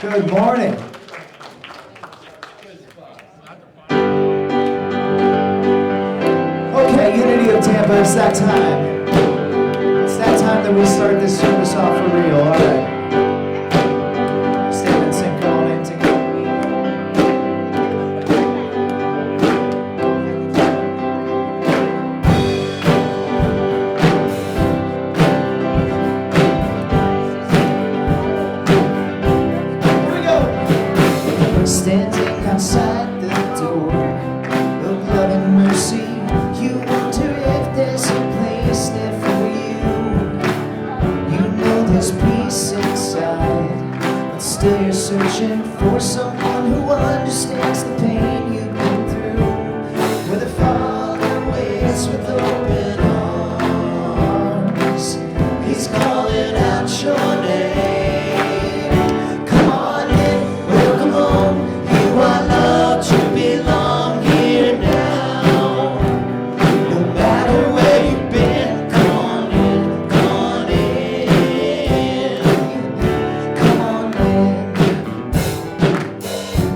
Good morning. Okay, Unity of Tampa, it's that time. It's that time that we start this service off for real. All right. Stand and sing, come on in together. Standing outside the door of love and mercy, you wonder if there's a place there for you. You know there's peace inside, but still you're searching for someone who understands the pain you've been through. Where the Father waits with open arms, He's calling out your name.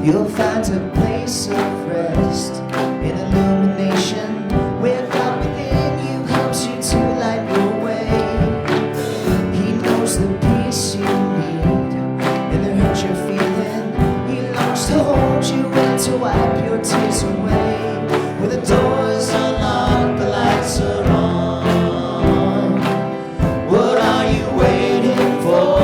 You'll find a place of rest in illumination, where God within you helps you to light your way. He knows the peace you need and the hurt you're feeling. He longs to hold you and to wipe your tears away. Where the doors are locked, the lights are on. What are you waiting for?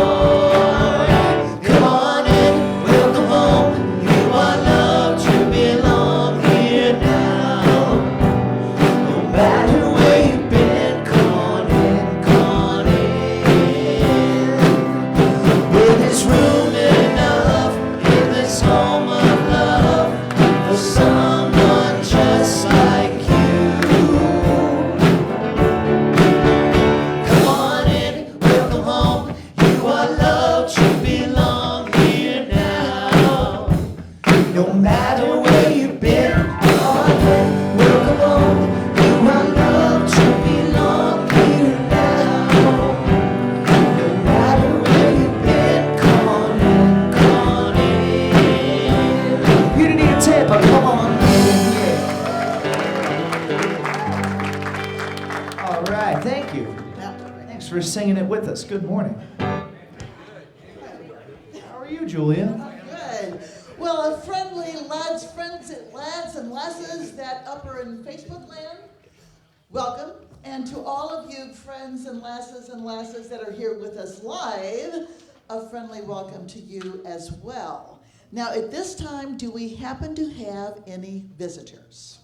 For singing it with us. Good morning. How are you, Julia? Good. Well, a friendly lads and lasses that upper in Facebook land, welcome. And to all of you friends and lasses that are here with us live, a friendly welcome to you as well. Now, at this time, do we happen to have any visitors?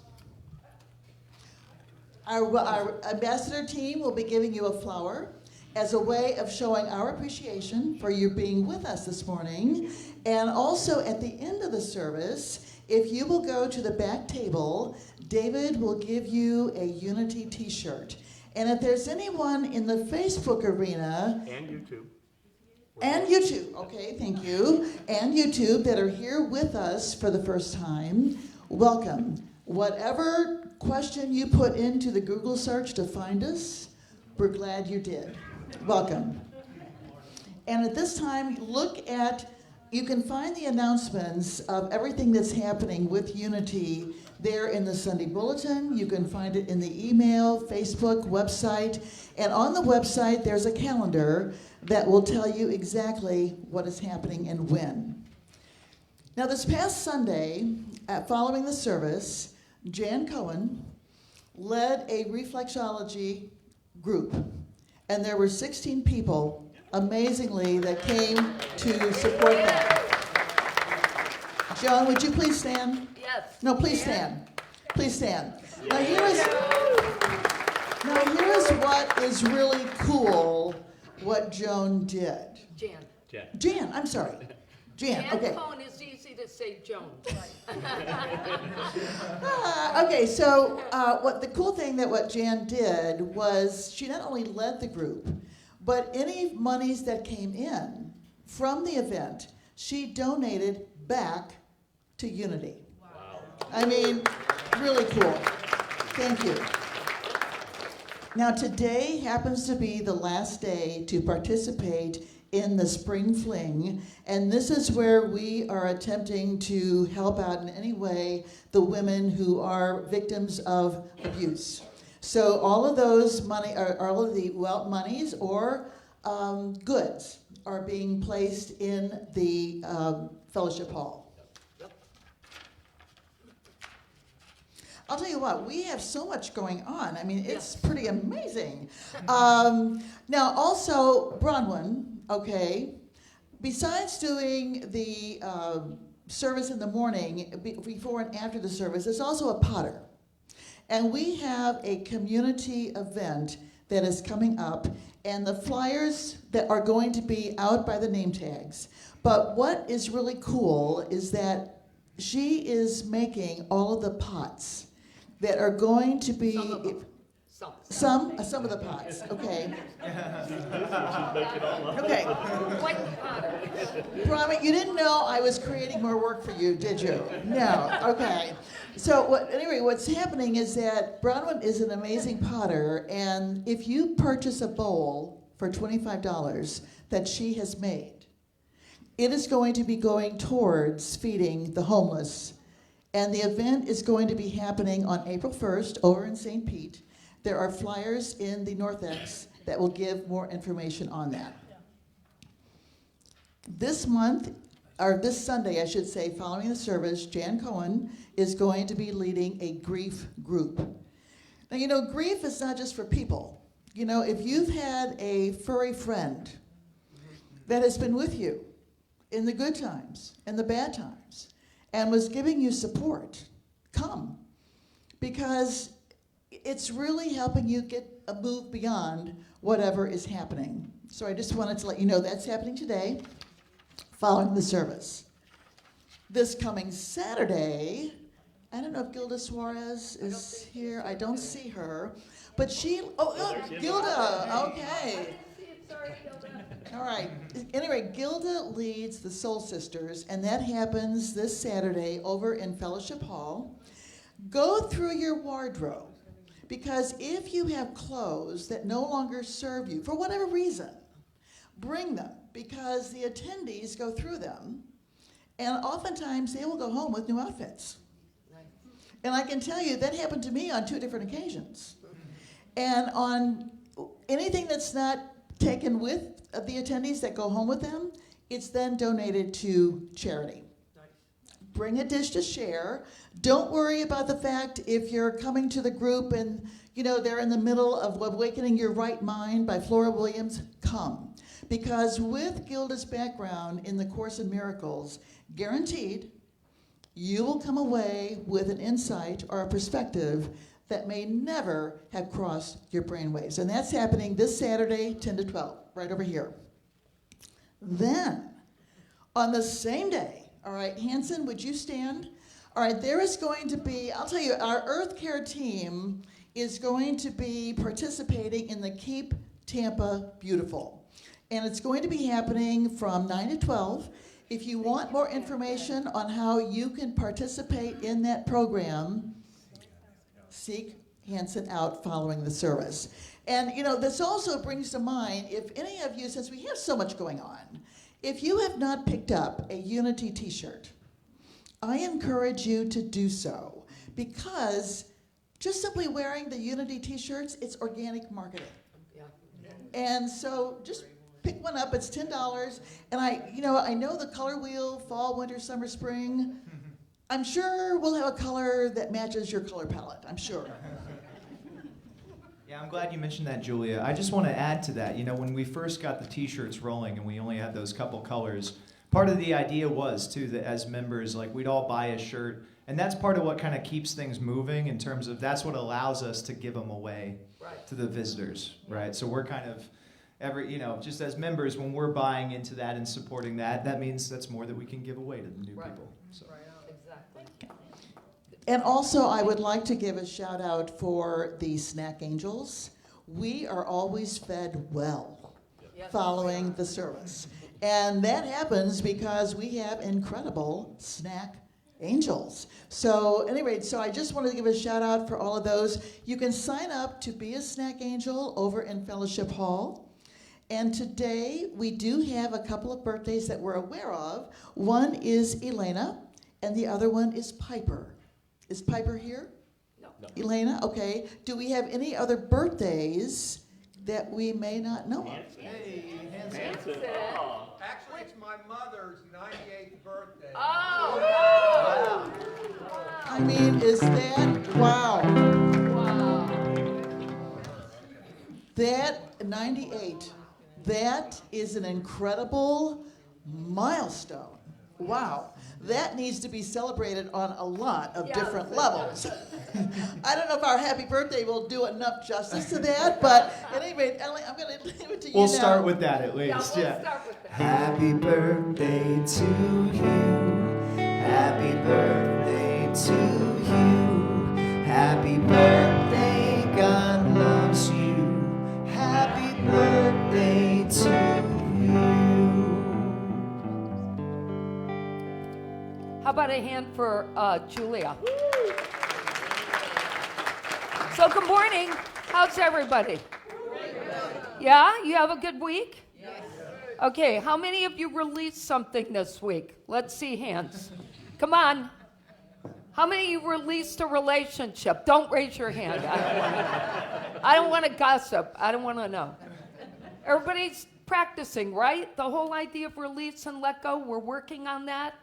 Our ambassador team will be giving you a flower as a way of showing our appreciation for you being with us this morning. And also at the end of the service, if you will go to the back table, David will give you a Unity t-shirt. And if there's anyone in the Facebook arena... And YouTube, okay, thank you. And YouTube that are here with us for the first time, welcome. Whatever question you put into the Google search to find us, we're glad you did. Welcome. And at this time, you can find the announcements of everything that's happening with Unity there in the Sunday Bulletin. You can find it in the email, Facebook, website. And on the website, there's a calendar that will tell you exactly what is happening and when. Now, this past Sunday, following the service, Jan Cohen led a reflexology group. And there were 16 people, amazingly, that came to support that. Joan, would you please stand? Yes. No, please stand. Please stand. Now here is what is really cool, what Joan did. Jan, I'm sorry. Jan, okay. Phone is easy to say Joan. Okay, so what the cool thing that what Jan did was she not only led the group, but any monies that came in from the event, she donated back to Unity. Wow. I mean, really cool. Thank you. Now today happens to be the last day to participate in the Spring Fling, and this is where we are attempting to help out in any way the women who are victims of abuse. So all of those money, or all of the monies or goods are being placed in the fellowship hall. I'll tell you what, we have so much going on. I mean, it's pretty amazing. Now, also, Bronwyn, okay, besides doing the service in the morning, before and after the service, there's also a potter. And we have a community event that is coming up, and the flyers that are going to be out by the name tags. But what is really cool is that she is making all of the pots that are going to be some of the pots. Okay. Okay. Quite the potter. Brahma, you didn't know I was creating more work for you, did you? No. Okay. So anyway, what's happening is that Bronwyn is an amazing potter, and if you purchase a bowl for $25 that she has made, it is going to be going towards feeding the homeless. And the event is going to be happening on April 1st over in St. Pete. There are flyers in the Northex that will give more information on that. This month, or this Sunday, I should say, following the service, Jan Cohen is going to be leading a grief group. Now, you know, grief is not just for people. You know, if you've had a furry friend that has been with you in the good times and the bad times, and was giving you support, come. Because it's really helping you get a move beyond whatever is happening. So I just wanted to let you know that's happening today, following the service. This coming Saturday, I don't know if Gilda Suarez is here. I don't see her. But she, Gilda, okay. Sorry, Gilda. All right. Anyway, Gilda leads the Soul Sisters, and that happens this Saturday over in Fellowship Hall. Go through your wardrobe, because if you have clothes that no longer serve you, for whatever reason, bring them, because the attendees go through them, and oftentimes they will go home with new outfits. And I can tell you, that happened to me on 2 different occasions. And on anything that's not taken with the attendees that go home with them, it's then donated to charity. Bring a dish to share. Don't worry about the fact if you're coming to the group and you know they're in the middle of Awakening Your Right Mind by Flora Williams. Come. Because with Gilda's background in the Course in Miracles, guaranteed, you will come away with an insight or a perspective that may never have crossed your brainwaves. And that's happening this Saturday, 10 to 12, right over here. Then, on the same day, all right, Hanson, would you stand? All right, there is going to be, I'll tell you, our Earth Care team is going to be participating in the Keep Tampa Beautiful. And it's going to be happening from 9 to 12. If you want more information on how you can participate in that program, seek Hanson out following the service. And you know, this also brings to mind, if any of you, since we have so much going on, if you have not picked up a Unity t-shirt, I encourage you to do so, because just simply wearing the Unity t-shirts, it's organic marketing. Yeah. And so just pick one up, it's $10. And I know the color wheel, fall, winter, summer, spring. I'm sure we'll have a color that matches your color palette, I'm sure. Yeah, I'm glad you mentioned that, Julia. I just want to add to that. You know, when we first got the t-shirts rolling and we only had those couple colors, part of the idea was, too, that as members, like, we'd all buy a shirt. And that's part of what kind of keeps things moving in terms of that's what allows us to give them away to the visitors, right? So we're kind of, just as members, when we're buying into that and supporting that, that means that's more that we can give away to the new people. So. Exactly. And also, I would like to give a shout out for the Snack Angels. We are always fed well following the service. And that happens because we have incredible snack angels. So anyway, so I just wanted to give a shout out for all of those. You can sign up to be a snack angel over in Fellowship Hall. And today we do have a couple of birthdays that we're aware of. One is Elena, and the other one is Piper. Is Piper here? No. Elena, okay. Do we have any other birthdays that we may not know of? Hanson. Actually, it's my mother's 98th birthday. Oh, I mean, is that, wow. wow. That, 98, that is an incredible milestone. Wow. That needs to be celebrated on a lot of Yes. different levels. I don't know if our happy birthday will do enough justice to that, but at any rate, Ellie, I'm going to leave it to you We'll now. start with that at Yeah, least. we'll Yeah. start with that. Happy birthday to you. Happy birthday to you. Happy birthday, God loves you. Happy birthday to you. How about a hand for Julia? So good morning. How's everybody? Yeah, you have a good week? Yes. Okay, how many of you released something this week? Let's see hands. Come on. How many of you released a relationship? Don't raise your hand. I don't want to gossip. I don't want to know. Everybody's practicing, right? The whole idea of release and let go, we're working on that.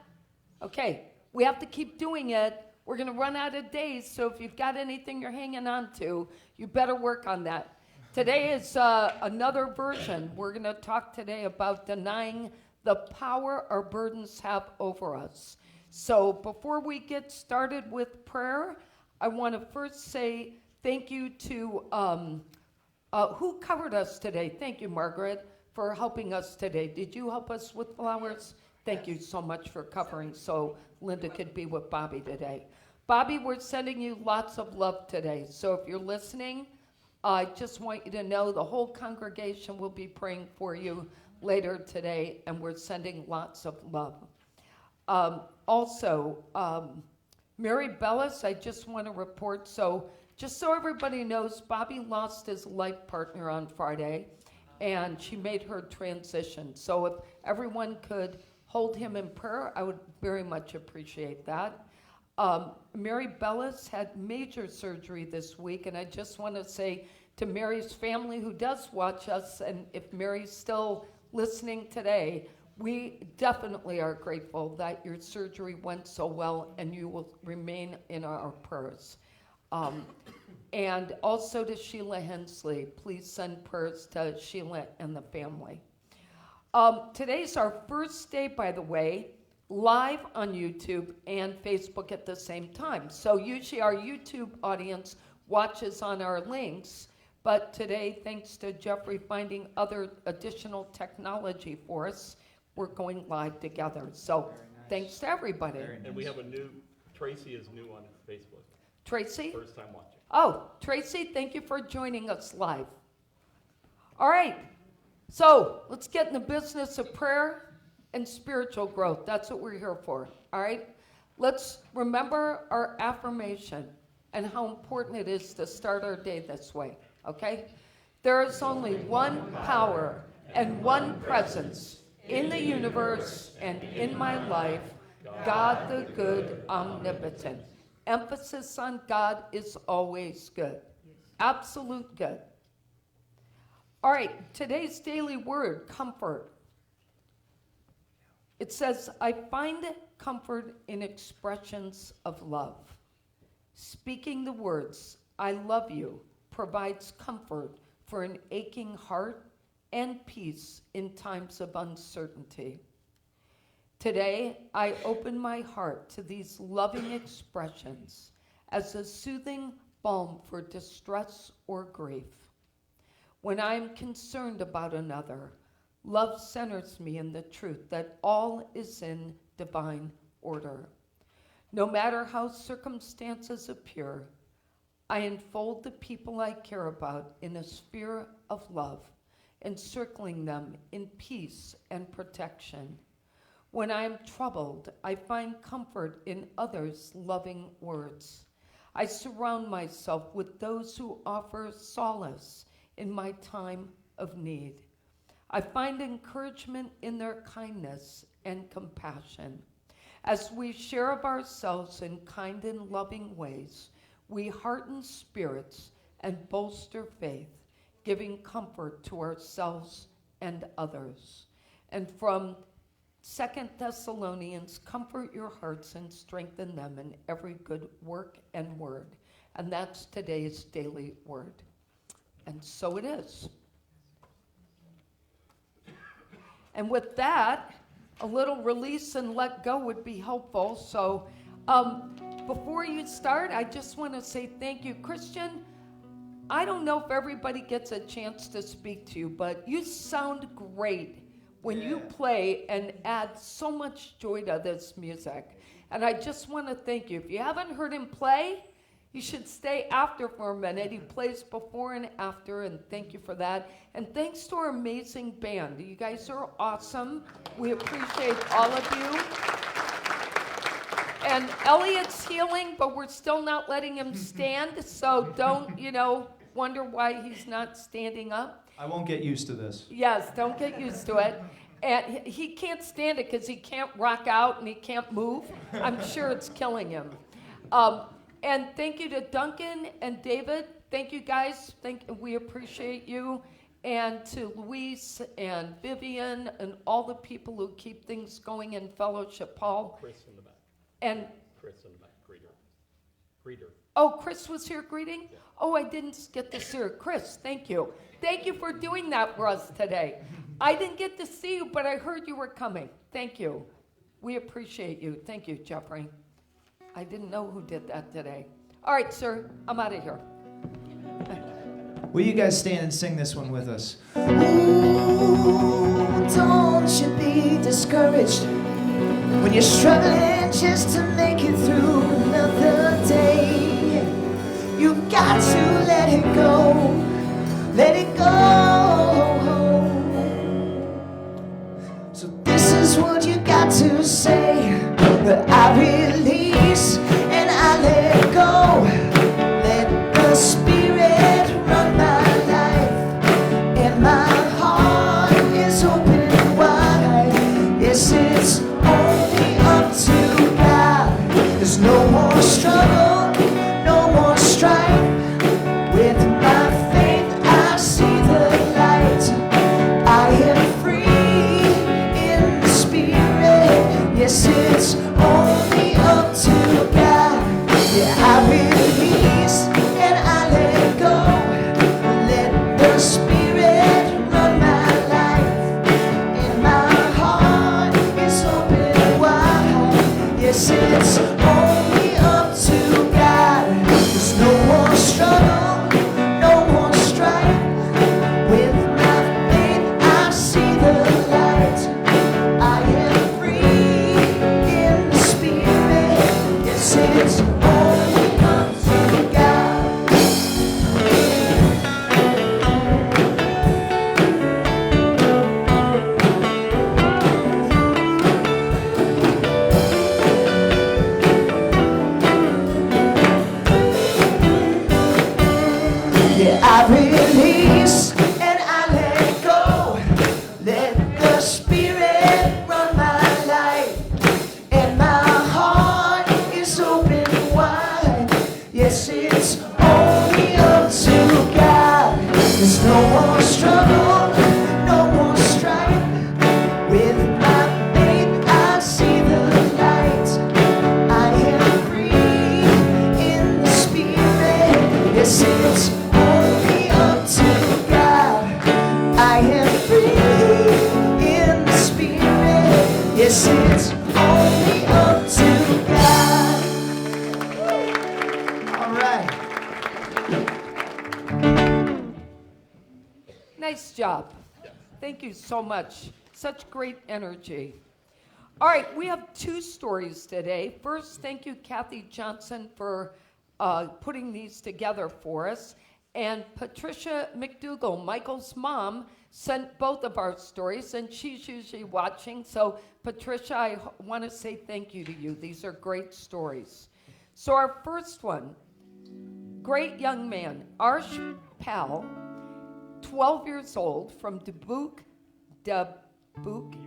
Okay, we have to keep doing it. We're going to run out of days, so if you've got anything you're hanging on to, you better work on that. Today is another version. We're going to talk today about denying the power our burdens have over us. So before we get started with prayer, I want to first say thank you to who covered us today. Thank you, Margaret, for helping us today. Did you help us with flowers? Thank you so much for covering so Linda could be with Bobby today. Bobby, we're sending you lots of love today. So if you're listening, I just want you to know the whole congregation will be praying for you later today, and we're sending lots of love. Mary Bellis, I just want to report. So just so everybody knows, Bobby lost his life partner on Friday, and she made her transition. So if everyone could hold him in prayer, I would very much appreciate that. Mary Bellis had major surgery this week, and I just want to say to Mary's family who does watch us, and if Mary's still listening today, we definitely are grateful that your surgery went so well, and you will remain in our prayers. And also to Sheila Hensley, please send prayers to Sheila and the family. Today's our first day, by the way, live on YouTube and Facebook at the same time. So usually our YouTube audience watches on our links, but today, thanks to Jeffrey finding other additional technology for us, we're going live together. So thanks to everybody. And we have Tracy is new on Facebook. Tracy? First time watching. Oh, Tracy, thank you for joining us live. All right, so let's get in the business of prayer and spiritual growth. That's what we're here for, all right? Let's remember our affirmation and how important it is to start our day this way, okay? There is only one power and one presence in the universe and in my life, God the good, omnipotent. Emphasis on God is always good. Absolute good. All right, today's daily word, comfort. It says, I find comfort in expressions of love. Speaking the words, I love you, provides comfort for an aching heart and peace in times of uncertainty. Today, I open my heart to these loving expressions as a soothing balm for distress or grief. When I am concerned about another, love centers me in the truth that all is in divine order. No matter how circumstances appear, I enfold the people I care about in a sphere of love, encircling them in peace and protection. When I am troubled, I find comfort in others' loving words. I surround myself with those who offer solace in my time of need. I find encouragement in their kindness and compassion. As we share of ourselves in kind and loving ways, we hearten spirits and bolster faith, giving comfort to ourselves and others. And from 2 Thessalonians, comfort your hearts and strengthen them in every good work and word. And that's today's daily word. And so it is. And with that, a little release and let go would be helpful. So before you start, I just want to say thank you. Christian, I don't know if everybody gets a chance to speak to you, but you sound great when you play and add so much joy to this music. And I just want to thank you. If you haven't heard him play, you should stay after for a minute. He plays before and after, and thank you for that. And thanks to our amazing band. You guys are awesome. We appreciate all of you. And Elliot's healing, but we're still not letting him stand, so don't, wonder why he's not standing up. I won't get used to this. Yes, don't get used to it. And he can't stand it because he can't rock out and he can't move. I'm sure it's killing him. And thank you to Duncan and David. Thank you, guys. We appreciate you. And to Luis and Vivian and all the people who keep things going in fellowship. Paul. Chris in the back. And Chris in the back. Greeter. oh, Chris was here greeting? Yeah. Oh, I didn't get to see her. Chris, thank you. Thank you for doing that for us today. I didn't get to see you, but I heard you were coming. Thank you. We appreciate you. Thank you, Jeffrey. I didn't know who did that today. All right, sir, I'm out of here. Will you guys stand and sing this one with us? Ooh, don't you be discouraged when you're struggling just to make it through another day. You've got to let it go, let it go. So this is what you got to say. I release and I let go. Let the Spirit run my life, and my heart is open wide. Yes, it's only up to God. There's no more struggle, no more strife. With my faith I see the light. I am free in the Spirit. Yes, it's only up to God. Yeah, I release and I let go. Let the Spirit run my life, and my heart is open wide. Yes, it's only up to God. There's no more struggle, no more strife. With my faith I see the light. I am free in the Spirit. Yes, it's only up to God. Yeah, I release and I let go. Let the Spirit run my life, and my heart is open wide. Yes, it's only up to God. There's no more struggle, no more strife. With my faith I see the light. I am free in the Spirit. Yes, it's only up to God. I am free in the Spirit. Yes, it's only up to God. All right. Nice job. Thank you so much. Such great energy. All right, we have two stories today. First, thank you, Kathy Johnson, for putting these together for us. And Patricia McDougall, Michael's mom, sent both of our stories, and she's usually watching. So, Patricia, I want to say thank you to you. These are great stories. So, our first one, great young man, Arsh Pal, 12 years old, from Dubuque, Dubuque.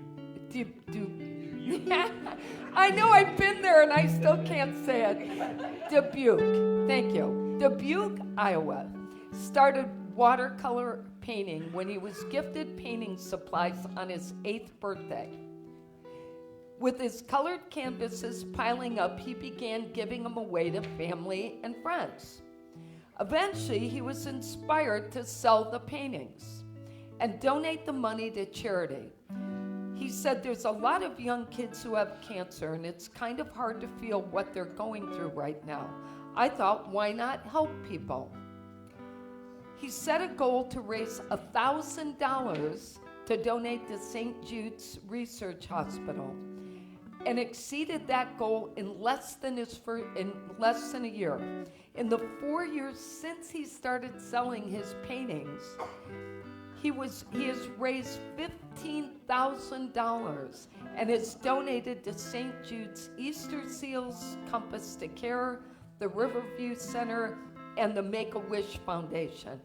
I know I've been there and I still can't say it. Dubuque. Thank you. Dubuque, Iowa. Started watercolor painting when he was gifted painting supplies on his 8th birthday. With his colored canvases piling up, he began giving them away to family and friends. Eventually, he was inspired to sell the paintings and donate the money to charity. He said there's a lot of young kids who have cancer, and it's kind of hard to feel what they're going through right now. I thought, why not help people? He set a goal to raise $1,000 to donate to St. Jude's Research Hospital, and exceeded that goal in less than a year. In the 4 years since he started selling his paintings, he has raised $15,000 and has donated to St. Jude's Easter Seals, Compass to Care, the Riverview Center, and the Make-A-Wish Foundation.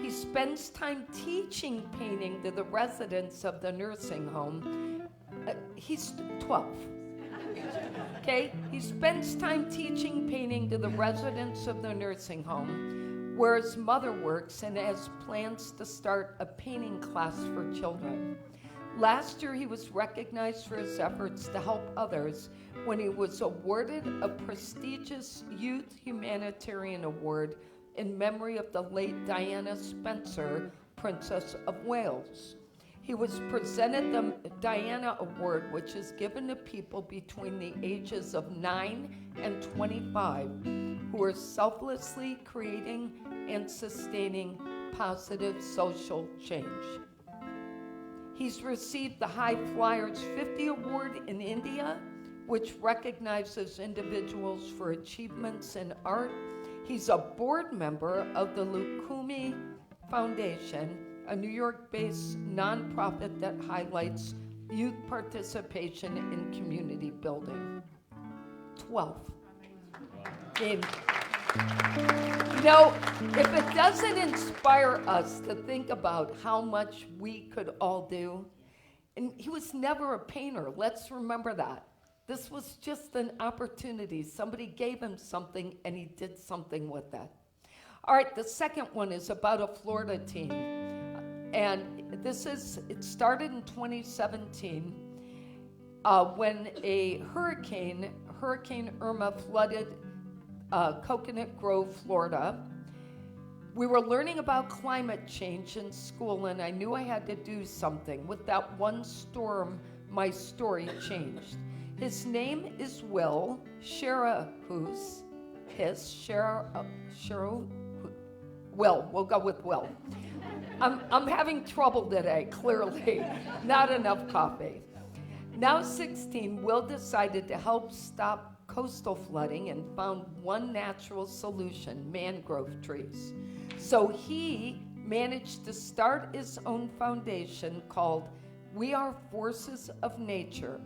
He spends time teaching painting to the residents of the nursing home. He's 12. Okay? He spends time teaching painting to the residents of the nursing home, where his mother works, and has plans to start a painting class for children. Last year, he was recognized for his efforts to help others when he was awarded a prestigious Youth Humanitarian Award in memory of the late Diana Spencer, Princess of Wales. He was presented the Diana Award, which is given to people between the ages of 9 and 25 who are selflessly creating and sustaining positive social change. He's received the High Flyers 50 Award in India, which recognizes individuals for achievements in art. He's a board member of the Lukumi Foundation, a New York-based nonprofit that highlights youth participation in community building. 12. Game. You know, if it doesn't inspire us to think about how much we could all do, and he was never a painter, let's remember that. This was just an opportunity. Somebody gave him something and he did something with that. All right, the second one is about a Florida teen. And it started in 2017 when a Hurricane Irma, flooded Coconut Grove, Florida. We were learning about climate change in school, and I knew I had to do something. With that one storm, my story changed. His name is Will Sherahus. Will, we'll go with Will. I'm having trouble today, clearly. Not enough coffee. Now 16, Will decided to help stop coastal flooding and found one natural solution: mangrove trees. So he managed to start his own foundation called We Are Forces of Nature.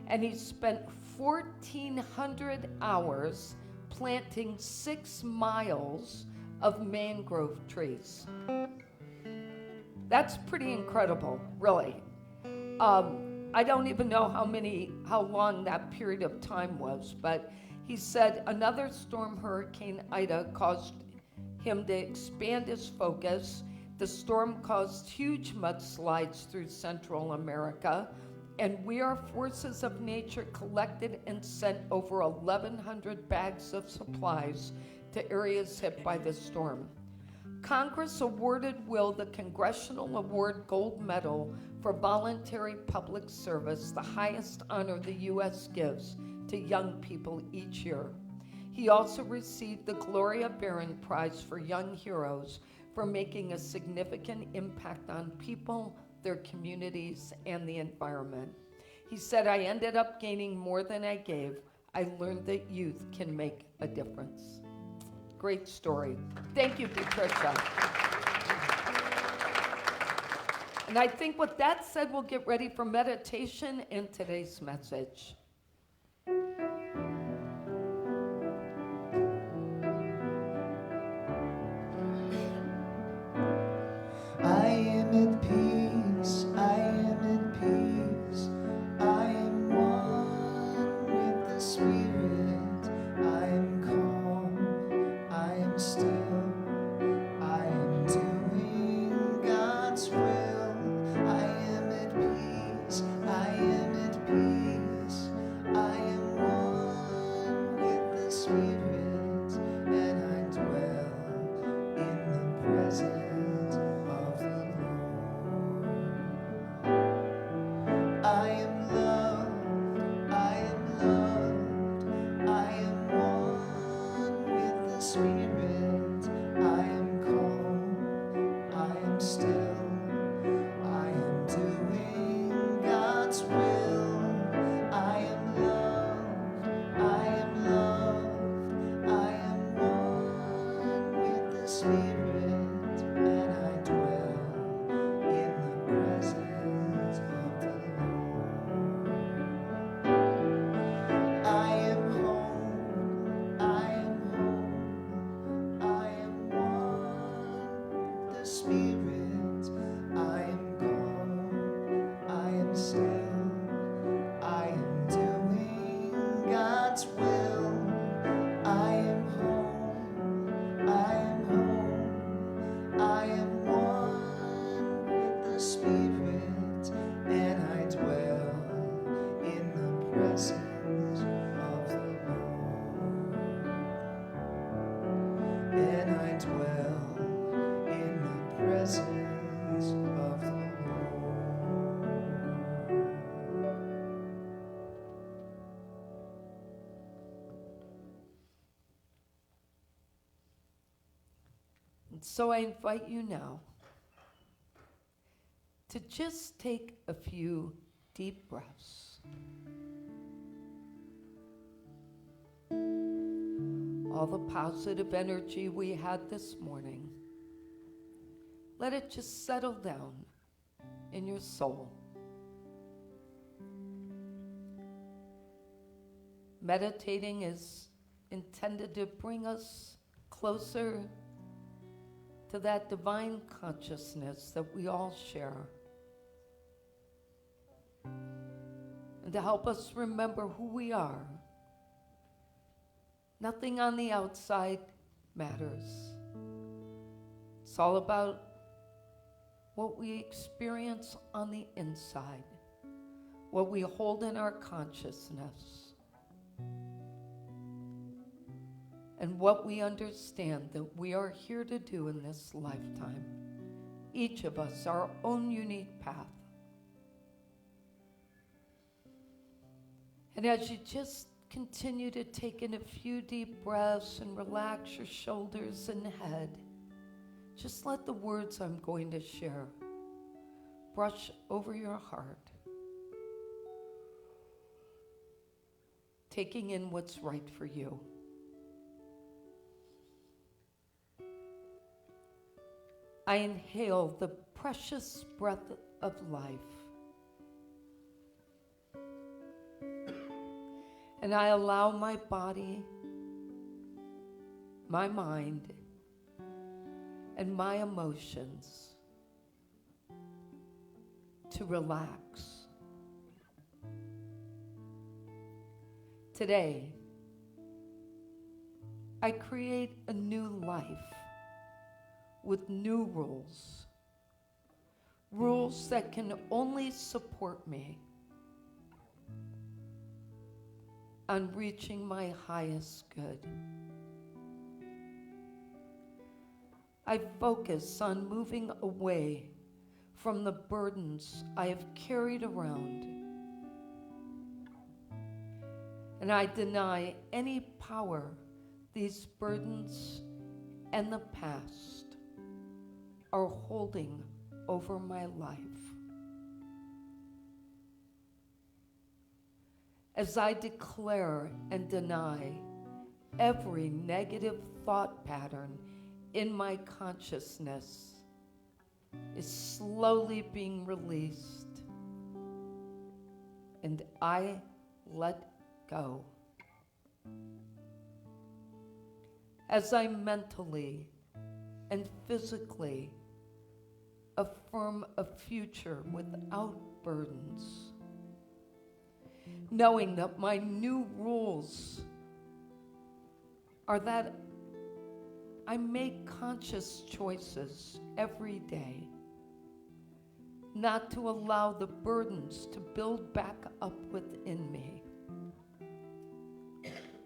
And he spent 1,400 hours planting 6 miles of mangrove trees. That's pretty incredible, really. I don't even know how long that period of time was, but he said another storm, Hurricane Ida, caused him to expand his focus. The storm caused huge mudslides through Central America, and We Are Forces of Nature collected and sent over 1,100 bags of supplies to areas hit by the storm. Congress awarded Will the Congressional Award Gold Medal for voluntary public service, the highest honor the U.S. gives to young people each year. He also received the Gloria Barron Prize for Young Heroes for making a significant impact on people, their communities, and the environment. He said, I ended up gaining more than I gave. I learned that youth can make a difference. Great story. Thank you, Patricia. And I think with that said, we'll get ready for meditation and today's message. I am at peace, I am still. I am doing God's will. I am home. I am home. I am one with the Spirit, and I dwell in the presence of the Lord. And I dwell in the presence of the Lord. And so I invite you now to just take a few deep breaths. All the positive energy we had this morning, let it just settle down in your soul. Meditating is intended to bring us closer to that divine consciousness that we all share, and to help us remember who we are. Nothing on the outside matters. It's all about what we experience on the inside, what we hold in our consciousness, and what we understand that we are here to do in this lifetime. Each of us, our own unique path. And as you just continue to take in a few deep breaths and relax your shoulders and head, just let the words I'm going to share brush over your heart, taking in what's right for you. I inhale the precious breath of life, and I allow my body, my mind, and my emotions to relax. Today, I create a new life with new rules. Rules that can only support me on reaching my highest good. I focus on moving away from the burdens I have carried around, and I deny any power these burdens and the past are holding over my life. As I declare and deny every negative thought pattern in my consciousness is slowly being released, and I let go. As I mentally and physically affirm a future without burdens, knowing that my new rules are that I make conscious choices every day not to allow the burdens to build back up within me.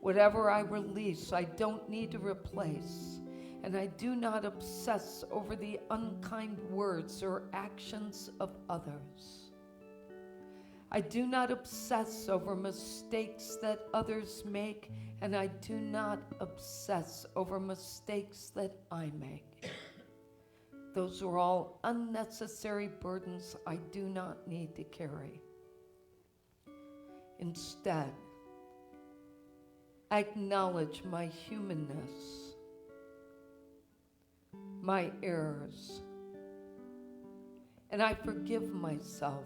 Whatever I release, I don't need to replace. And I do not obsess over the unkind words or actions of others. I do not obsess over mistakes that others make, and I do not obsess over mistakes that I make. Those are all unnecessary burdens I do not need to carry. Instead, I acknowledge my humanness, my errors, and I forgive myself.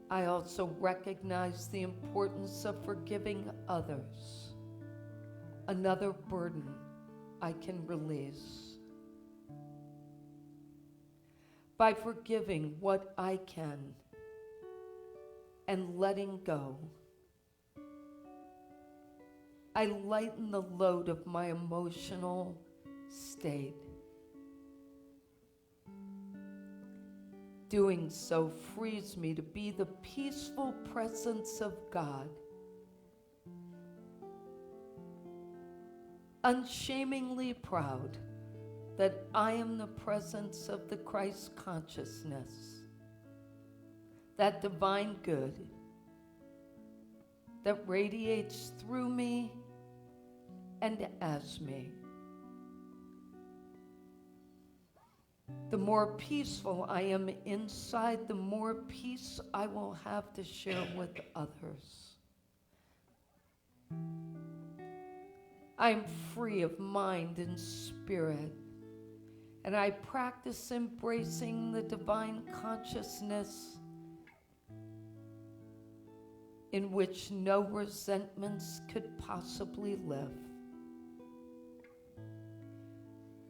I also recognize the importance of forgiving others, another burden I can release. by forgiving what I can and letting go. I lighten the load of my emotional state. Doing so frees me to be the peaceful presence of God, unshamingly proud that I am the presence of the Christ consciousness, that divine good that radiates through me and as me. The more peaceful I am inside, the more peace I will have to share with others. I am free of mind and spirit, and I practice embracing the divine consciousness in which no resentments could possibly live.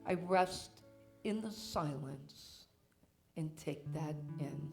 I rest in the silence and take that in.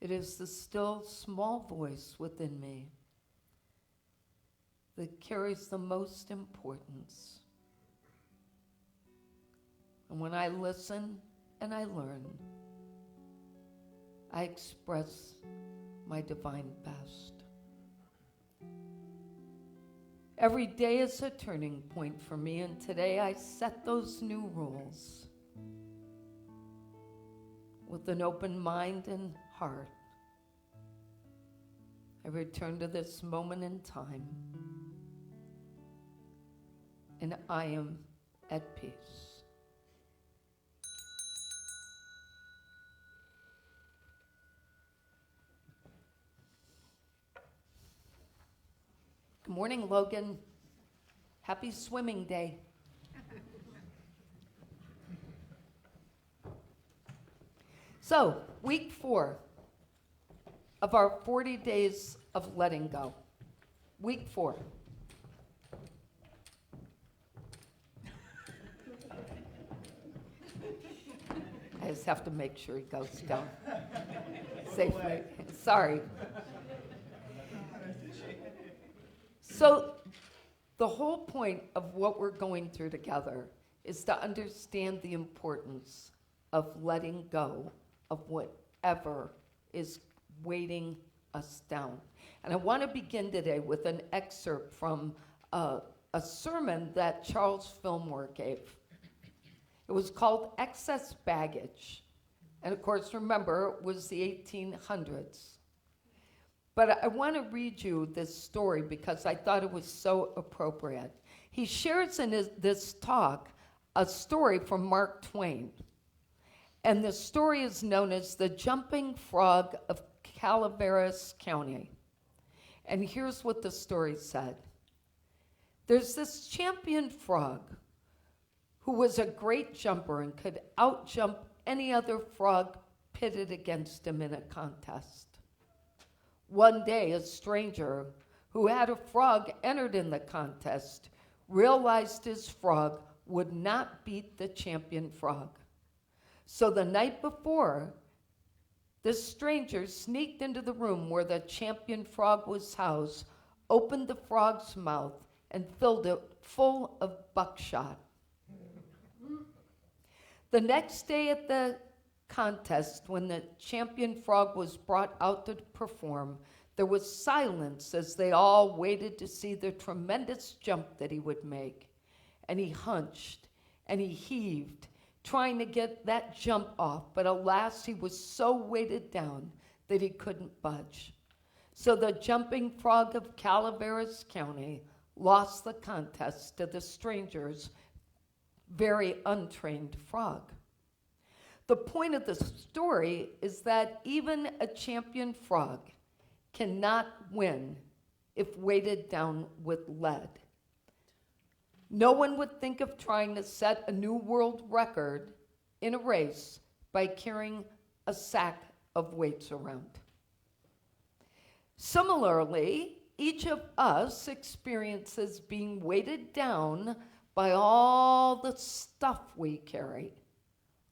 It is the still small voice within me that carries the most importance. And when I listen and I learn, I express my divine best. Every day is a turning point for me, and today I set those new rules with an open mind and heart. I return to this moment in time, and I am at peace. Good morning, Logan. Happy swimming day. So, week 4 of our 40 days of letting go. Week 4. I just have to make sure he goes down safely. Sorry. So, the whole point of what we're going through together is to understand the importance of letting go of whatever is weighting us down. And I want to begin today with an excerpt from a sermon that Charles Fillmore gave. It was called Excess Baggage. And of course, remember, it was the 1800s. But I want to read you this story because I thought it was so appropriate. He shares in this talk a story from Mark Twain. And the story is known as The Jumping Frog of Calaveras County. And here's what the story said. There's this champion frog who was a great jumper and could outjump any other frog pitted against him in a contest. One day, a stranger who had a frog entered in the contest realized his frog would not beat the champion frog. So the night before, this stranger sneaked into the room where the champion frog was housed, opened the frog's mouth, and filled it full of buckshot. The next day at the contest, when the champion frog was brought out to perform, there was silence as they all waited to see the tremendous jump that he would make. And he hunched and he heaved, trying to get that jump off, but alas, he was so weighted down that he couldn't budge. So the jumping frog of Calaveras County lost the contest to the stranger's very untrained frog. The point of the story is that even a champion frog cannot win if weighted down with lead. No one would think of trying to set a new world record in a race by carrying a sack of weights around. Similarly, each of us experiences being weighted down by all the stuff we carry,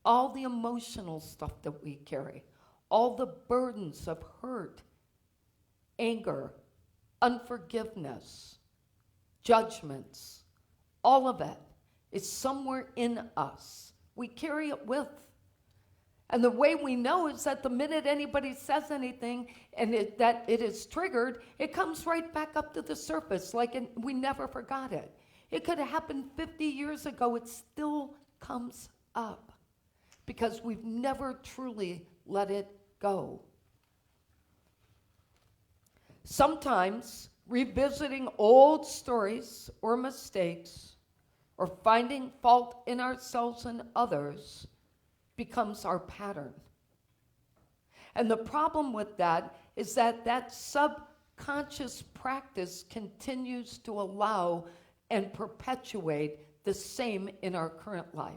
all the emotional stuff that we carry, all the burdens of hurt, anger, unforgiveness, judgments. All of it is somewhere in us. We carry it with. And the way we know is that the minute anybody says anything and that it is triggered, it comes right back up to the surface like we never forgot it. It could have happened 50 years ago. It still comes up because we've never truly let it go. Sometimes revisiting old stories or mistakes or finding fault in ourselves and others becomes our pattern. And the problem with that is that subconscious practice continues to allow and perpetuate the same in our current life.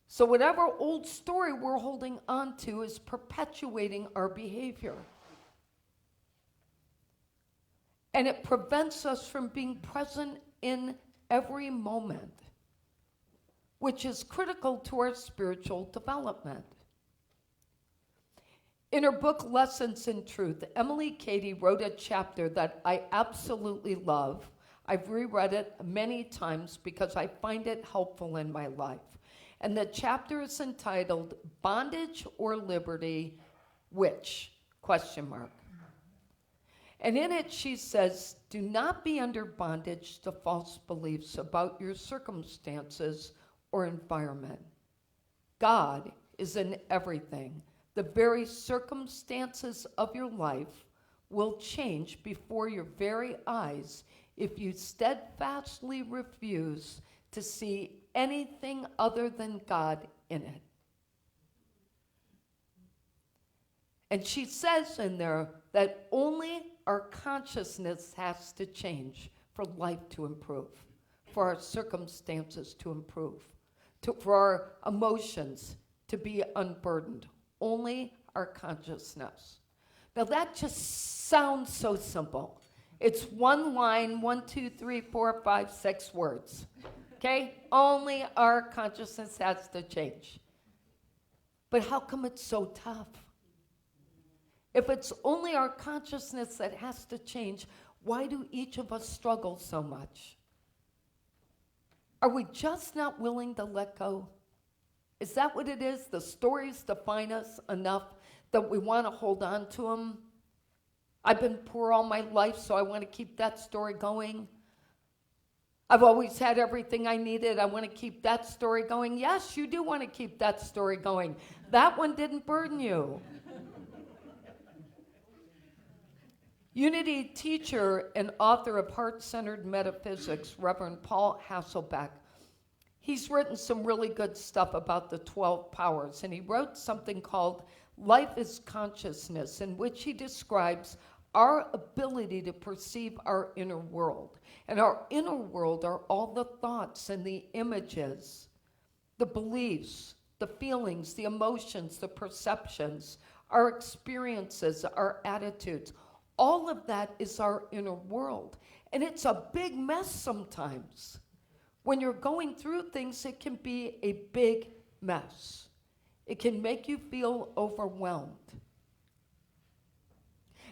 So whatever old story we're holding on to is perpetuating our behavior. And it prevents us from being present in every moment, which is critical to our spiritual development. In her book, Lessons in Truth, Emily Cady wrote a chapter that I absolutely love. I've reread it many times because I find it helpful in my life. And the chapter is entitled, Bondage or Liberty, Which? ? And in it she says, do not be under bondage to false beliefs about your circumstances or environment. God is in everything. The very circumstances of your life will change before your very eyes if you steadfastly refuse to see anything other than God in it. And she says in there that only our consciousness has to change for life to improve, for our circumstances to improve, for our emotions to be unburdened. Only our consciousness. Now that just sounds so simple. It's one line, 1, 2, 3, 4, 5, 6 words. Okay? Only our consciousness has to change. But how come it's so tough? If it's only our consciousness that has to change, why do each of us struggle so much? Are we just not willing to let go? Is that what it is? The stories define us enough that we want to hold on to them? I've been poor all my life, so I want to keep that story going. I've always had everything I needed. I want to keep that story going. Yes, you do want to keep that story going. That one didn't burden you. Unity teacher and author of Heart-Centered Metaphysics, Reverend Paul Hasselbeck, he's written some really good stuff about the 12 powers, and he wrote something called Life is Consciousness, in which he describes our ability to perceive our inner world. And our inner world are all the thoughts and the images, the beliefs, the feelings, the emotions, the perceptions, our experiences, our attitudes. All of that is our inner world. And it's a big mess sometimes. When you're going through things, it can be a big mess. It can make you feel overwhelmed.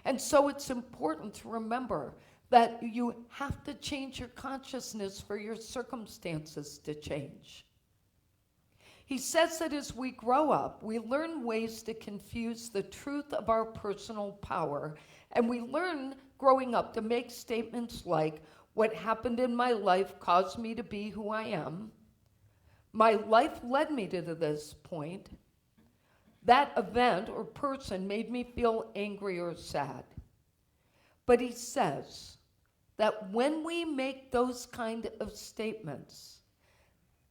And so it's important to remember that you have to change your consciousness for your circumstances to change. He says that as we grow up, we learn ways to confuse the truth of our personal power, and we learn growing up to make statements like, what happened in my life caused me to be who I am. My life led me to this point. That event or person made me feel angry or sad. But he says that when we make those kind of statements,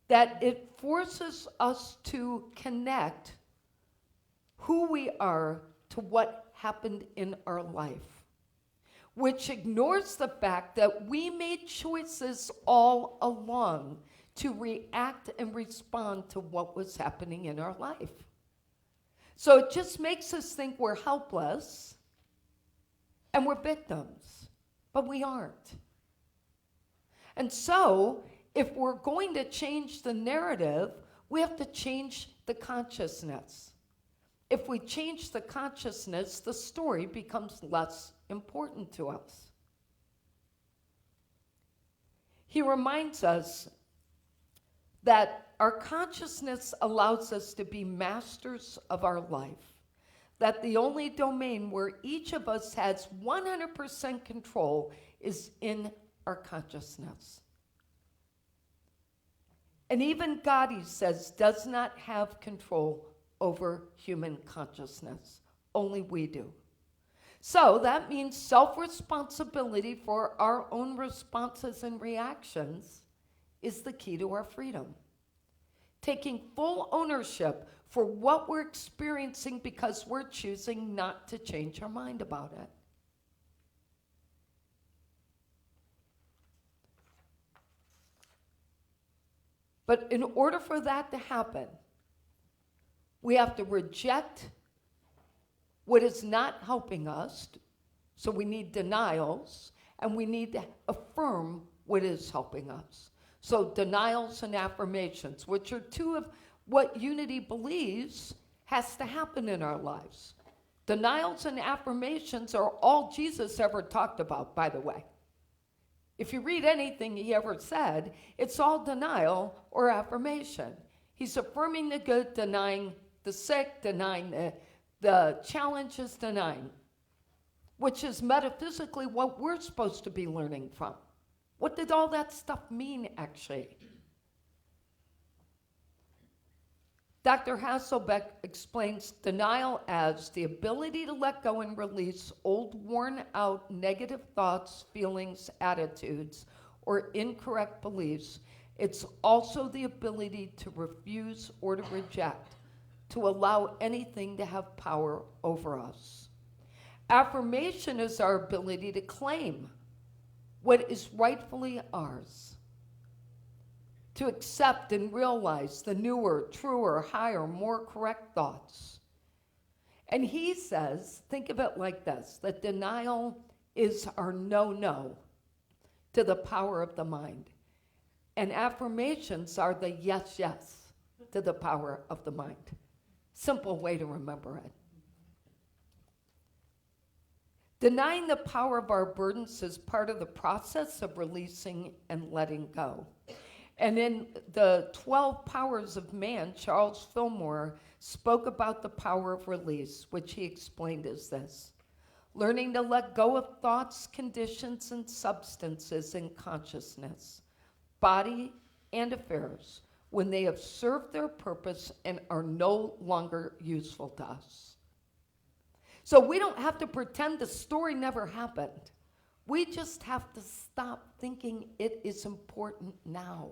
that it forces us to connect who we are to what happened in our life, which ignores the fact that we made choices all along to react and respond to what was happening in our life. So it just makes us think we're helpless and we're victims, but we aren't. And so, if we're going to change the narrative, we have to change the consciousness. If we change the consciousness, the story becomes less important to us. He reminds us that our consciousness allows us to be masters of our life, that the only domain where each of us has 100% control is in our consciousness. And even God, he says, does not have control over human consciousness. Only we do. So that means self-responsibility for our own responses and reactions is the key to our freedom. Taking full ownership for what we're experiencing because we're choosing not to change our mind about it. But in order for that to happen, we have to reject what is not helping us. So we need denials, and we need to affirm what is helping us. So denials and affirmations, which are two of what Unity believes has to happen in our lives. Denials and affirmations are all Jesus ever talked about, by the way. If you read anything he ever said, it's all denial or affirmation. He's affirming the good, denying the sick, denying the challenges, denying, which is metaphysically what we're supposed to be learning from. What did all that stuff mean, actually? Dr. Hasselbeck explains denial as the ability to let go and release old, worn-out negative thoughts, feelings, attitudes, or incorrect beliefs. It's also the ability to refuse or to reject, to allow anything to have power over us. Affirmation is our ability to claim what is rightfully ours, to accept and realize the newer, truer, higher, more correct thoughts. And he says, think of it like this, that denial is our no to the power of the mind. And affirmations are the yes to the power of the mind. Simple way to remember it. Denying the power of our burdens is part of the process of releasing and letting go. And in the 12 Powers of Man, Charles Fillmore spoke about the power of release, which he explained as this: learning to let go of thoughts, conditions, and substances in consciousness, body and affairs, when they have served their purpose and are no longer useful to us. So we don't have to pretend the story never happened. We just have to stop thinking it is important now.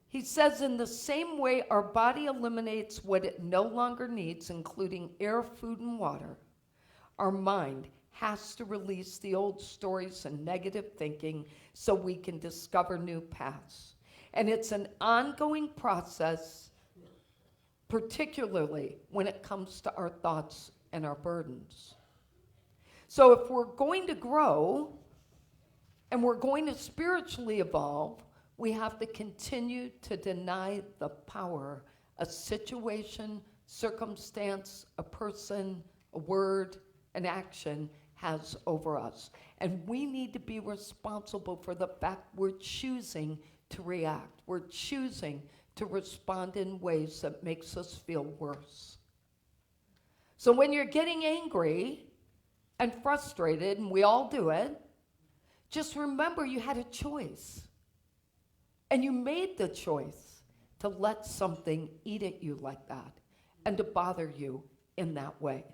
He says, in the same way our body eliminates what it no longer needs, including air, food, and water, our mind has to release the old stories and negative thinking so we can discover new paths. And it's an ongoing process, particularly when it comes to our thoughts and our burdens. So if we're going to grow and we're going to spiritually evolve, we have to continue to deny the power a situation, circumstance, a person, a word, an action has over us. And we need to be responsible for the fact we're choosing to react. We're choosing to respond in ways that makes us feel worse. So when you're getting angry and frustrated, and we all do it, just remember you had a choice. And you made the choice to let something eat at you like that and to bother you in that way.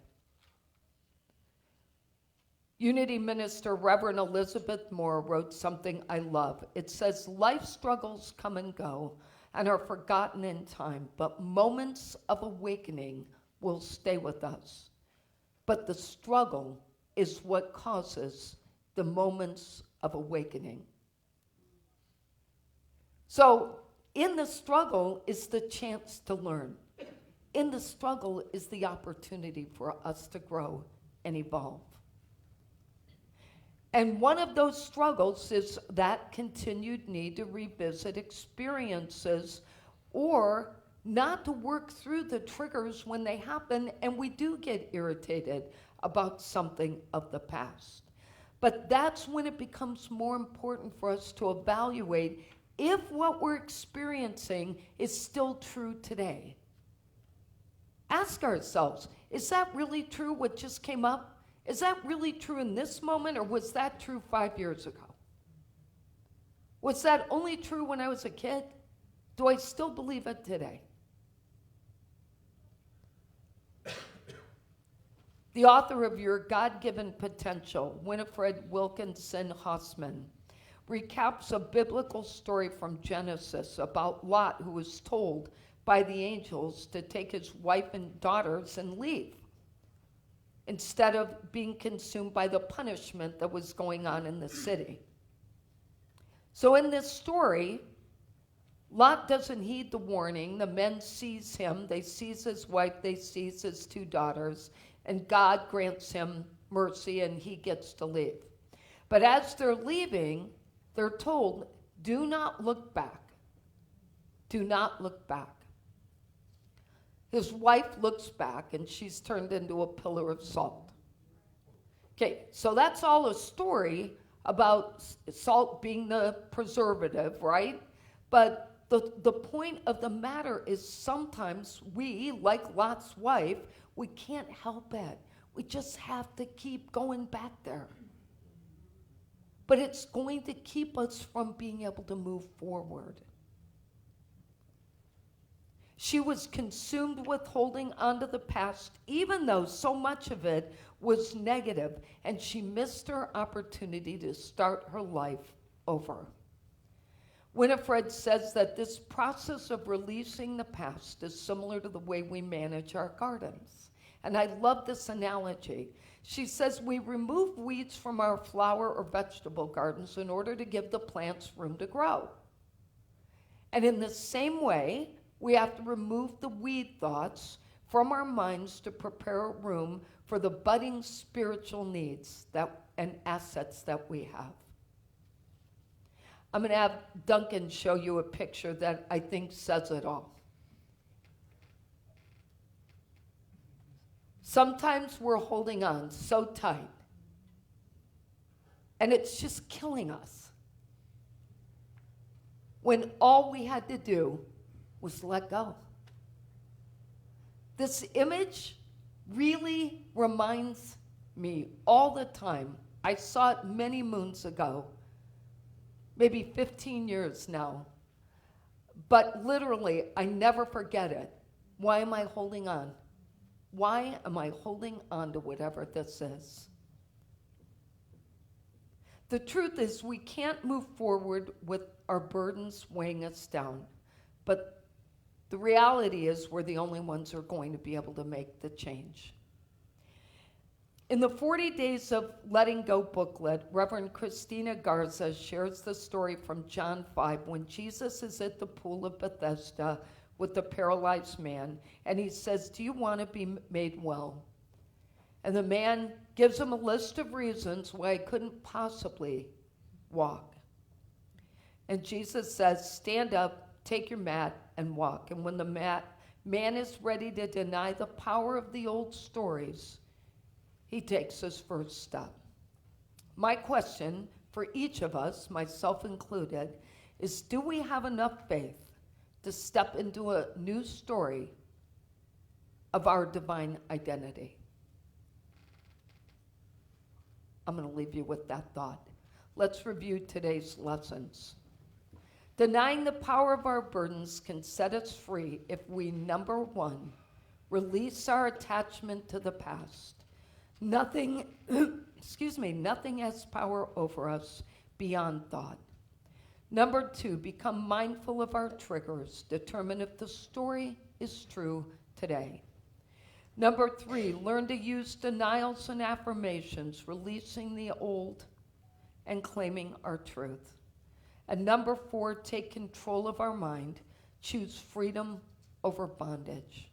Unity minister Reverend Elizabeth Moore wrote something I love. It says, life struggles come and go and are forgotten in time, but moments of awakening will stay with us. But the struggle is what causes the moments of awakening. So in the struggle is the chance to learn. In the struggle is the opportunity for us to grow and evolve. And one of those struggles is that continued need to revisit experiences or not to work through the triggers when they happen and we do get irritated about something of the past. But that's when it becomes more important for us to evaluate if what we're experiencing is still true today. Ask ourselves, is that really true what just came up? Is that really true in this moment, or was that true 5 years ago? Was that only true when I was a kid? Do I still believe it today? The author of Your God-Given Potential, Winifred Wilkinson Hausman, recaps a biblical story from Genesis about Lot, who was told by the angels to take his wife and daughters and leave, instead of being consumed by the punishment that was going on in the city. So in this story, Lot doesn't heed the warning. The men seize him. They seize his wife. They seize his 2 daughters. And God grants him mercy, and he gets to leave. But as they're leaving, they're told, do not look back. Do not look back. His wife looks back, and she's turned into a pillar of salt. Okay, so that's all a story about salt being the preservative, right? But the point of the matter is sometimes we, like Lot's wife, we can't help it. We just have to keep going back there. But it's going to keep us from being able to move forward. She was consumed with holding on to the past, even though so much of it was negative, and she missed her opportunity to start her life over. Winifred says that this process of releasing the past is similar to the way we manage our gardens. And I love this analogy. She says we remove weeds from our flower or vegetable gardens in order to give the plants room to grow. And in the same way, we have to remove the weed thoughts from our minds to prepare a room for the budding spiritual needs and assets that we have. I'm going to have Duncan show you a picture that I think says it all. Sometimes we're holding on so tight, and it's just killing us, when all we had to do was let go. This image really reminds me all the time. I saw it many moons ago, maybe 15 years now, but literally, I never forget it. Why am I holding on? Why am I holding on to whatever this is? The truth is, we can't move forward with our burdens weighing us down, but the reality is we're the only ones who are going to be able to make the change. In the 40 Days of Letting Go booklet, Reverend Christina Garza shares the story from John 5 when Jesus is at the pool of Bethesda with the paralyzed man, and he says, do you want to be made well? And the man gives him a list of reasons why he couldn't possibly walk. And Jesus says, stand up, take your mat, and walk. And when the man is ready to deny the power of the old stories, he takes his first step. My question for each of us, myself included, is, do we have enough faith to step into a new story of our divine identity? I'm going to leave you with that thought. Let's review today's lessons. Denying the power of our burdens can set us free if we, number one, release our attachment to the past. Nothing, nothing has power over us beyond thought. Number two, become mindful of our triggers. Determine if the story is true today. Number three, learn to use denials and affirmations, releasing the old and claiming our truth. And number four, take control of our mind. Choose freedom over bondage.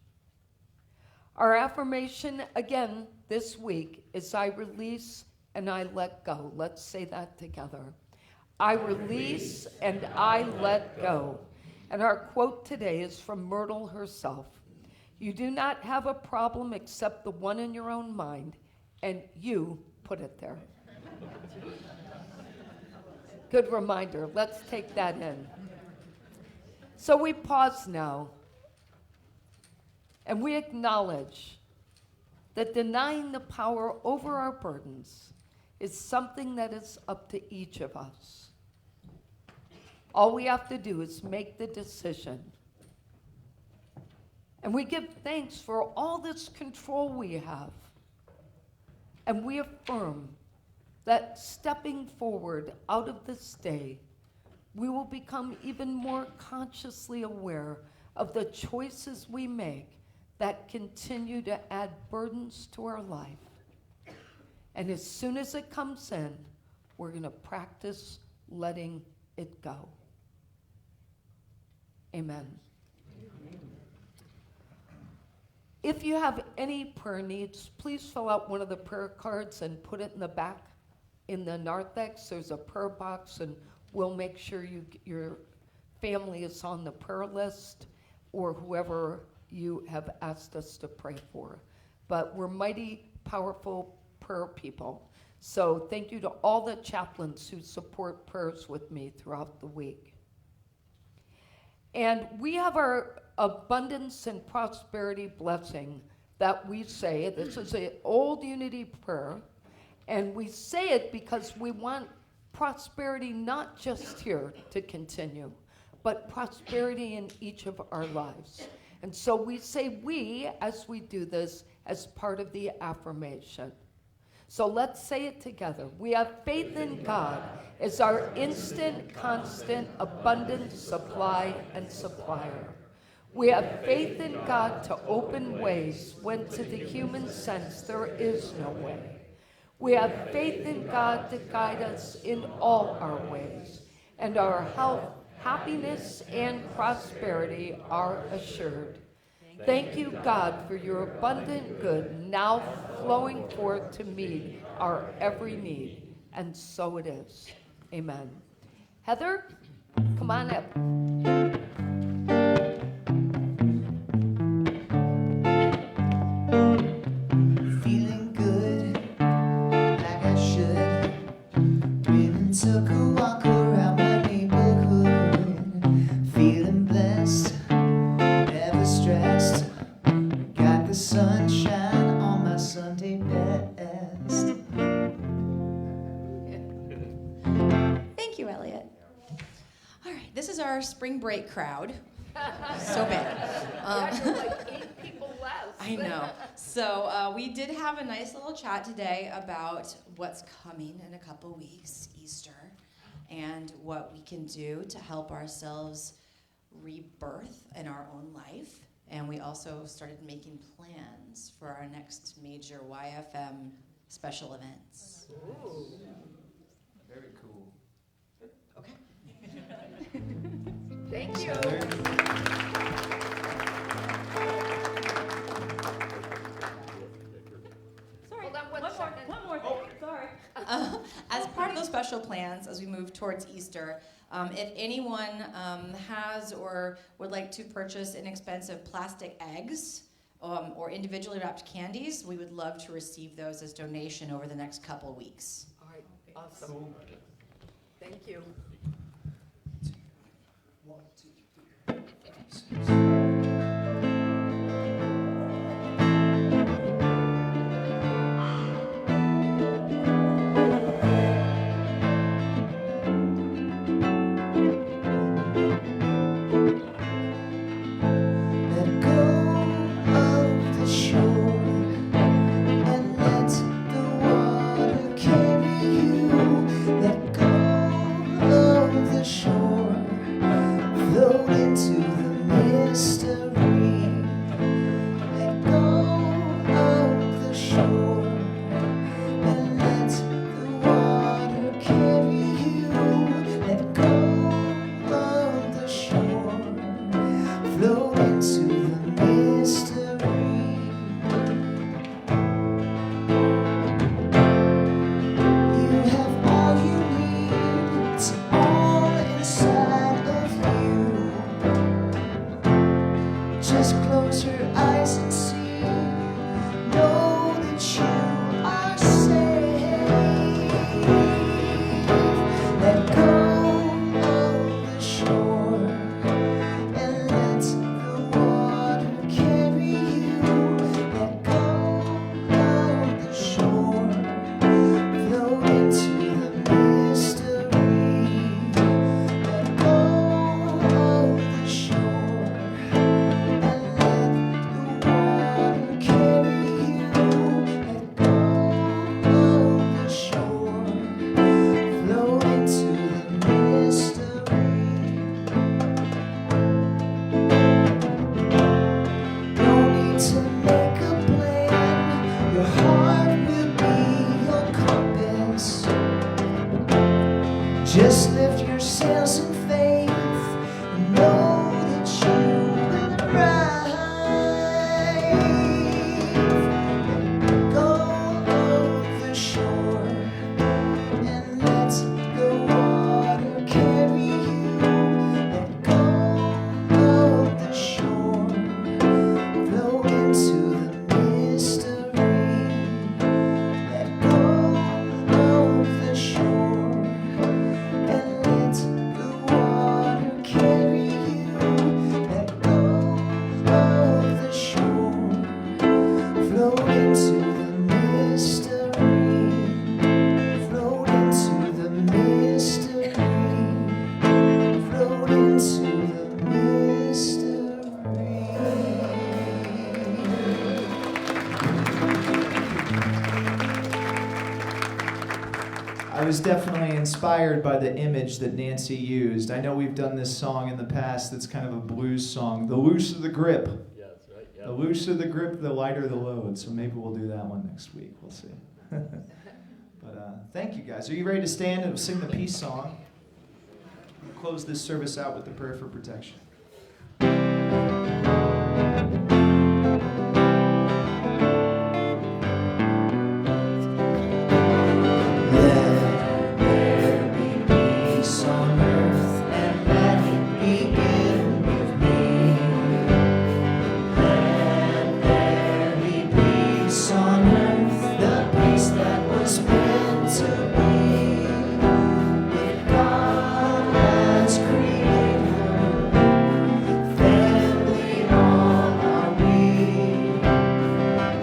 Our affirmation, again, this week is I release and I let go. Let's say that together. I release and I let go. And our quote today is from Myrtle herself. You do not have a problem except the one in your own mind, and you put it there. Good reminder. Let's take that in. So we pause now, and we acknowledge that denying the power over our burdens is something that is up to each of us. All we have to do is make the decision. And we give thanks for all this control we have. And we affirm that stepping forward out of this day, we will become even more consciously aware of the choices we make that continue to add burdens to our life. And as soon as it comes in, we're going to practice letting it go. Amen. If you have any prayer needs, please fill out one of the prayer cards and put it in the back in the narthex. There's a prayer box, and we'll make sure your family is on the prayer list, or whoever you have asked us to pray for. But we're mighty powerful prayer people. So thank you to all the chaplains who support prayers with me throughout the week. And we have our abundance and prosperity blessing that we say. This is an old unity prayer, and we say it because we want prosperity not just here to continue, but prosperity in each of our lives. And so we say we as we do this as part of the affirmation. So let's say it together. We have faith in God as our instant, constant, abundant supply and supplier. We have faith in God to open ways when to the human sense there is no way. We have faith in God to guide us in all our ways, and our health, happiness, and prosperity are assured. Thank you, God, for your abundant good now flowing forth to meet our every need. And so it is. Amen. Heather, come on up. Feeling good, like I should. Been took a walk around my neighborhood. Feeling blessed, never stressed. Got the sunshine on my Sunday best. Thank you, Elliot. All right, this is our spring break crowd. So bad. Like 8 people less. I know. So we did have a nice little chat today about what's coming in a couple weeks, Easter, and what we can do to help ourselves rebirth in our own life. And we also started making plans for our next major YFM special events. Ooh. Very cool. Okay. Thank you. Sorry. Hold on one second. One more thing. Sorry. As part of those special plans, as we move towards Easter, if anyone has or would like to purchase inexpensive plastic eggs or individually wrapped candies, we would love to receive those as donation over the next couple weeks. All right, awesome. Thank you. just close her eyes and see. Know that you are safe. Let go of the shore and let the water carry you. Let go of the shore, float into the mystery. Let go of the shore and let the water carry you. Let go of the shore, float into the mystery. No need to make a plan. Your heart will be your compass. Just lift your sails in faith and know that you will arrive. Let go of the shore and let the water carry you. Let go of the shore, float into the mystery. Let go of the shore and let the water carry you. Let go of the shore, float into the mystery. Float into the mystery. Float into the mystery. I was definitely inspired by the image that Nancy used. I know we've done this song in the past that's kind of a blues song. The looser the grip. Yeah, that's right. Yeah. The looser the grip, the lighter the load. So maybe we'll do that one next week. We'll see. But thank you guys. Are you ready to stand and sing the peace song? We'll close this service out with the prayer for protection. Let there be peace on earth and let it begin with me. Let there be peace on earth, the peace that was meant to be. With God as creator, family all are we.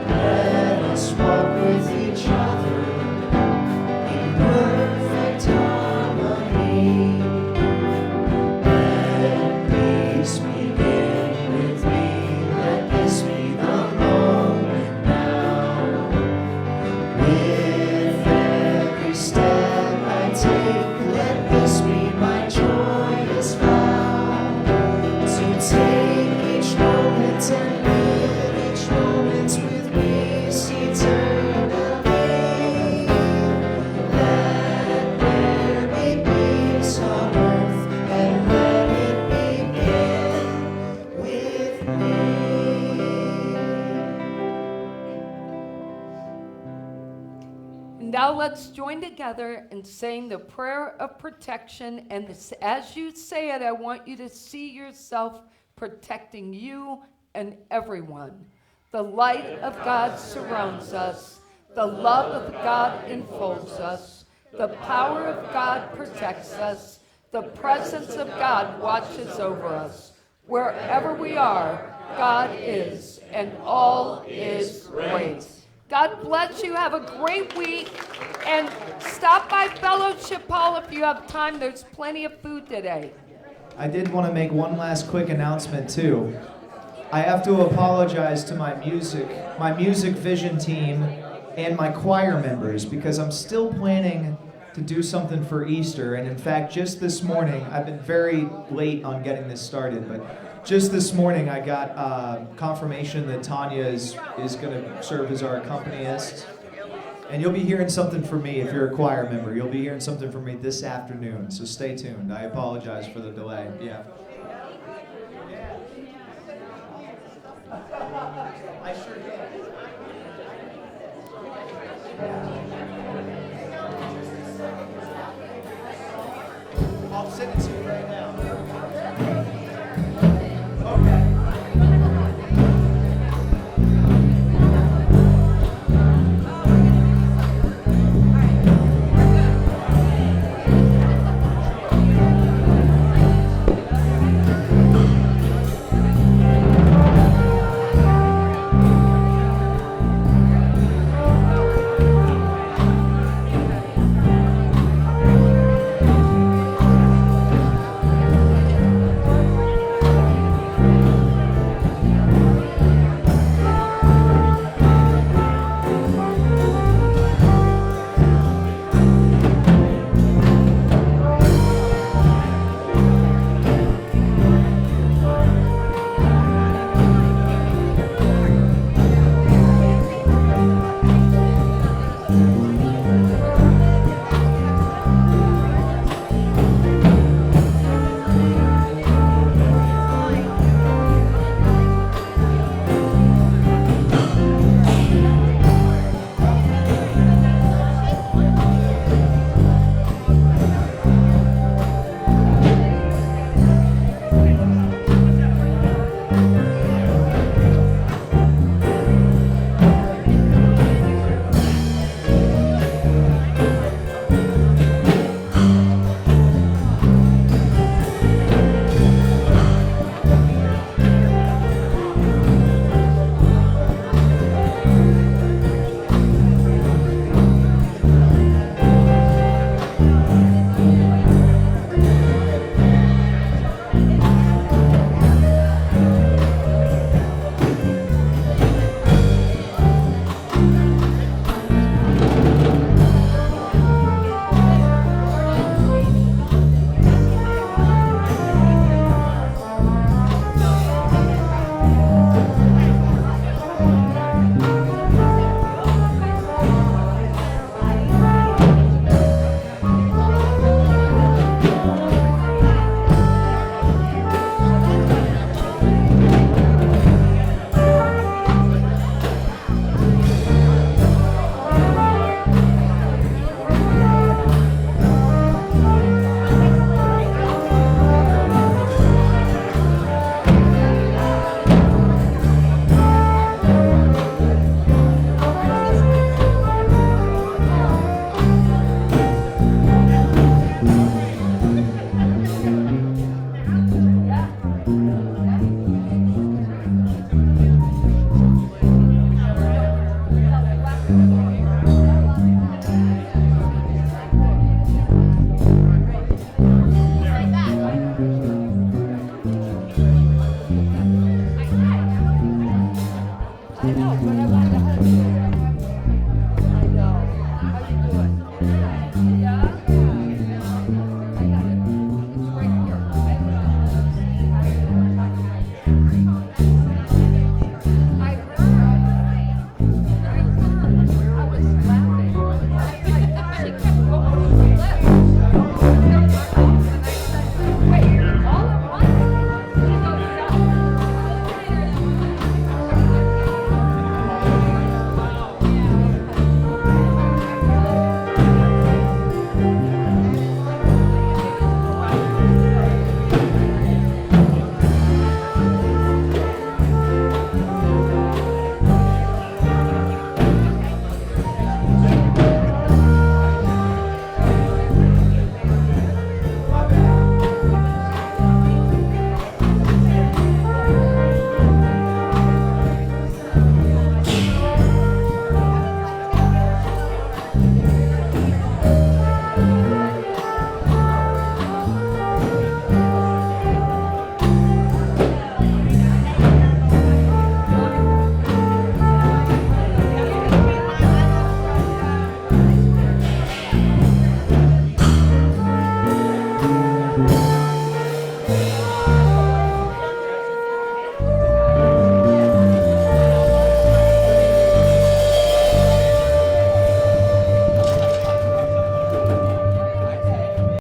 Let us walk with each other in perfect harmony. Let peace begin with me. Let this be the moment now. With every step I take, let this be my joyous vow. To take each moment and live each moment with peace eternally. Let there be peace on earth and let it begin with me. And now let's join together in saying the prayer of protection. And as you say it, I want you to see yourself protecting you and everyone. The light of God surrounds us. The love of God enfolds us. The power of God protects us. The presence of God watches over us. Wherever we are, God is, and all is great. God bless you. Have a great week. And stop by Fellowship Hall if you have time. There's plenty of food today. I did want to make one last quick announcement too. I have to apologize to my music vision team and my choir members because I'm still planning to do something for Easter. And in fact, just this morning, I've been very late on getting this started, but just this morning I got confirmation that Tanya is going to serve as our accompanist. And you'll be hearing something from me if you're a choir member. You'll be hearing something from me this afternoon, so stay tuned. I apologize for the delay. Yeah. I sure did. I'll send it to you right now.